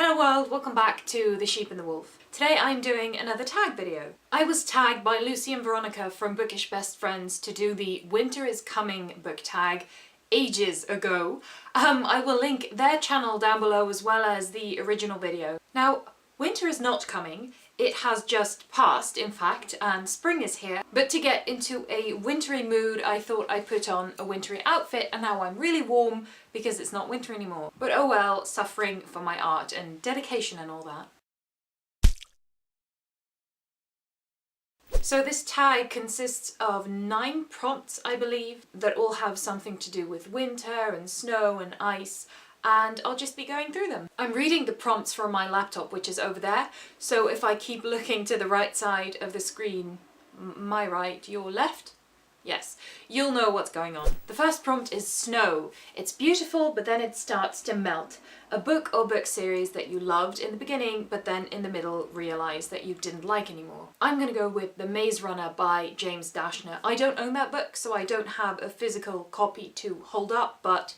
Hello world, welcome back to The Sheep and the Wolf. Today I'm doing another tag video. I was tagged by Lucy and Veronica from Bookish Best Friends to do the Winter is Coming book tag ages ago. I will link their channel down below as well as the original video. Now, winter is not coming. It has just passed, in fact, and spring is here. But to get into a wintry mood, I thought I'd put on a wintry outfit, and now I'm really warm because it's not winter anymore. But oh well, suffering for my art and dedication and all that. So this tag consists of 9 prompts, I believe, that all have something to do with winter and snow and ice, and I'll just be going through them. I'm reading the prompts from my laptop, which is over there, so if I keep looking to the right side of the screen, my right, your left? Yes, you'll know what's going on. The first prompt is snow. It's beautiful, but then it starts to melt. A book or book series that you loved in the beginning, but then in the middle realised that you didn't like anymore. I'm gonna go with The Maze Runner by James Dashner. I don't own that book, so I don't have a physical copy to hold up, but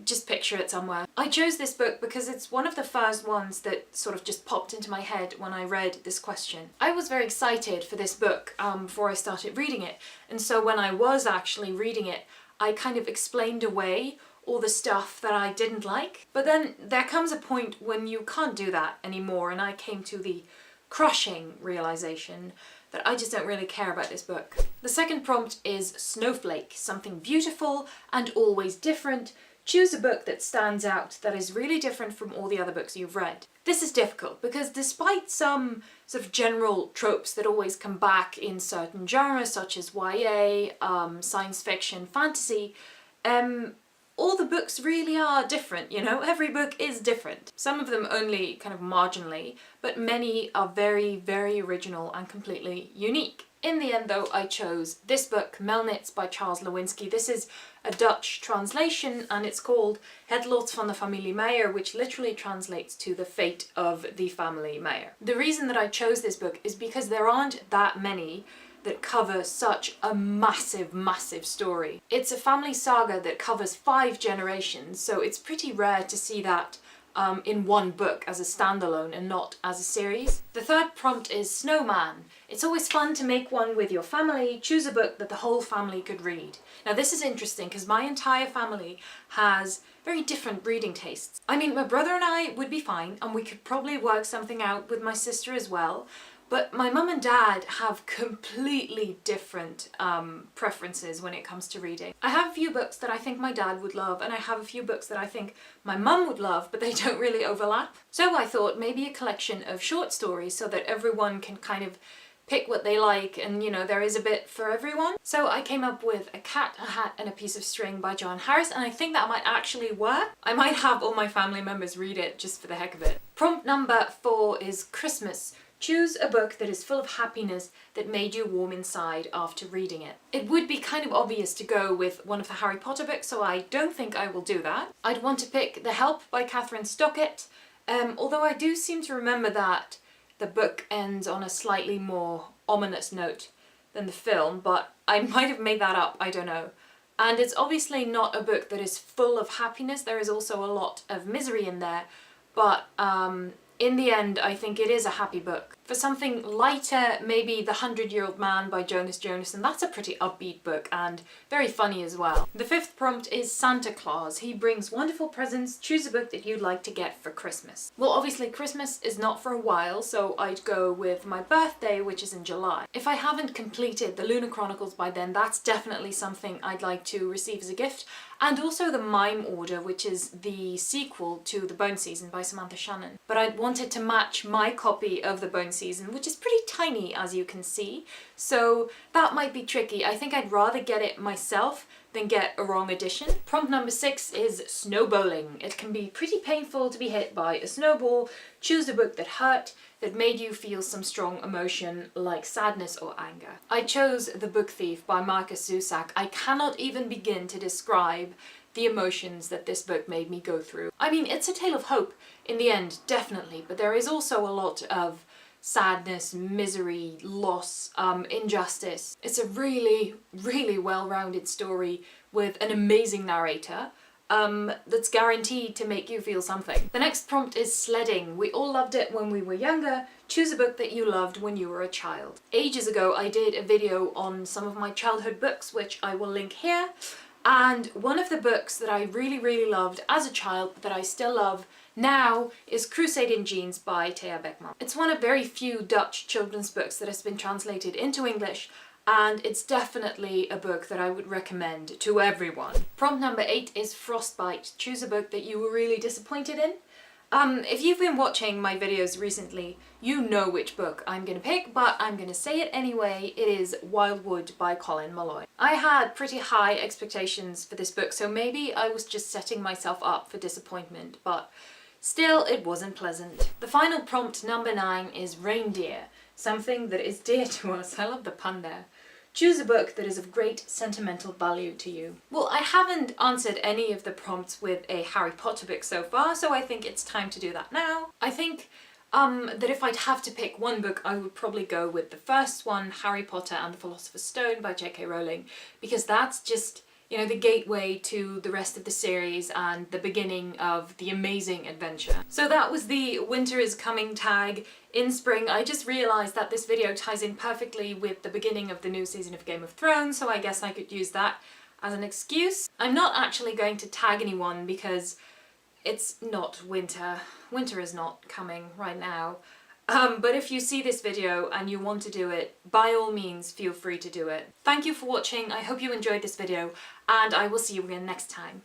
just picture it somewhere. I chose this book because it's one of the first ones that sort of just popped into my head when I read this question. I was very excited for this book before I started reading it, and so when I was actually reading it, I kind of explained away all the stuff that I didn't like. But then there comes a point when you can't do that anymore, and I came to the crushing realization that I just don't really care about this book. The second prompt is snowflake, something beautiful and always different. Choose a book that stands out, that is really different from all the other books you've read. This is difficult because despite some sort of general tropes that always come back in certain genres such as YA, science fiction, fantasy, all the books really are different, you know? Every book is different. Some of them only kind of marginally, but many are very, very original and completely unique. In the end though, I chose this book, Melnitz by Charles Lewinsky. This is a Dutch translation and it's called Het lot van de familie Meyer, which literally translates to the fate of the family Meyer. The reason that I chose this book is because there aren't that many that cover such a massive, massive story. It's a family saga that covers 5 generations, so it's pretty rare to see that in one book as a standalone and not as a series. The third prompt is snowman. It's always fun to make one with your family. Choose a book that the whole family could read. Now this is interesting because my entire family has very different reading tastes. I mean, my brother and I would be fine, and we could probably work something out with my sister as well. But my mum and dad have completely different preferences when it comes to reading. I have a few books that I think my dad would love, and I have a few books that I think my mum would love, but they don't really overlap. So I thought maybe a collection of short stories so that everyone can kind of pick what they like, and you know, there is a bit for everyone. So I came up with A Cat, a Hat and a Piece of String by Joanne, and I think that might actually work. I might have all my family members read it just for the heck of it. Prompt number 4 is Christmas. Choose a book that is full of happiness that made you warm inside after reading it. It would be kind of obvious to go with one of the Harry Potter books, so I don't think I will do that. I'd want to pick The Help by Kathryn Stockett, although I do seem to remember that the book ends on a slightly more ominous note than the film, but I might have made that up, I don't know. And it's obviously not a book that is full of happiness. There is also a lot of misery in there, but in the end, I think it is a happy book. For something lighter, maybe The 100-Year-Old Man by Jonasson. That's a pretty upbeat book and very funny as well. The 5th prompt is Santa Claus. He brings wonderful presents. Choose a book that you'd like to get for Christmas. Well, obviously Christmas is not for a while, so I'd go with my birthday, which is in July. If I haven't completed the Lunar Chronicles by then, that's definitely something I'd like to receive as a gift. And also the Mime Order, which is the sequel to The Bone Season by Samantha Shannon. But I'd want it to match my copy of The Bone Season, which is pretty tiny as you can see, so that might be tricky. I think I'd rather get it myself than get a wrong edition. Prompt number 6 is snowballing. It can be pretty painful to be hit by a snowball. Choose a book that hurt, that made you feel some strong emotion like sadness or anger. I chose The Book Thief by Markus Zusak. I cannot even begin to describe the emotions that this book made me go through. I mean, it's a tale of hope in the end, definitely, but there is also a lot of sadness, misery, loss, injustice. It's a really, really well-rounded story with an amazing narrator. that's guaranteed to make you feel something. The next prompt is sledding. We all loved it when we were younger. Choose a book that you loved when you were a child. Ages ago I did a video on some of my childhood books, which I will link here. And one of the books that I really loved as a child, but that I still love now, is Crusade in Jeans by Thea Beckman. It's one of very few Dutch children's books that has been translated into English, and it's definitely a book that I would recommend to everyone. Prompt number 8 is Frostbite. Choose a book that you were really disappointed in. If you've been watching my videos recently, you know which book I'm gonna pick, but I'm gonna say it anyway. It is Wildwood by Colin Meloy. I had pretty high expectations for this book, so maybe I was just setting myself up for disappointment, but still, it wasn't pleasant. The final prompt, number 9, is Reindeer, something that is dear to us. I love the pun there. Choose a book that is of great sentimental value to you. Well, I haven't answered any of the prompts with a Harry Potter book so far, so I think it's time to do that now. I think that if I'd have to pick one book, I would probably go with the first one, Harry Potter and the Philosopher's Stone by J.K. Rowling, because that's just, you know, the gateway to the rest of the series and the beginning of the amazing adventure. So that was the winter is coming tag. In spring, I just realised that this video ties in perfectly with the beginning of the new season of Game of Thrones, so I guess I could use that as an excuse. I'm not actually going to tag anyone because it's not winter. Winter is not coming right now. But if you see this video and you want to do it, by all means feel free to do it. Thank you for watching, I hope you enjoyed this video, and I will see you again next time.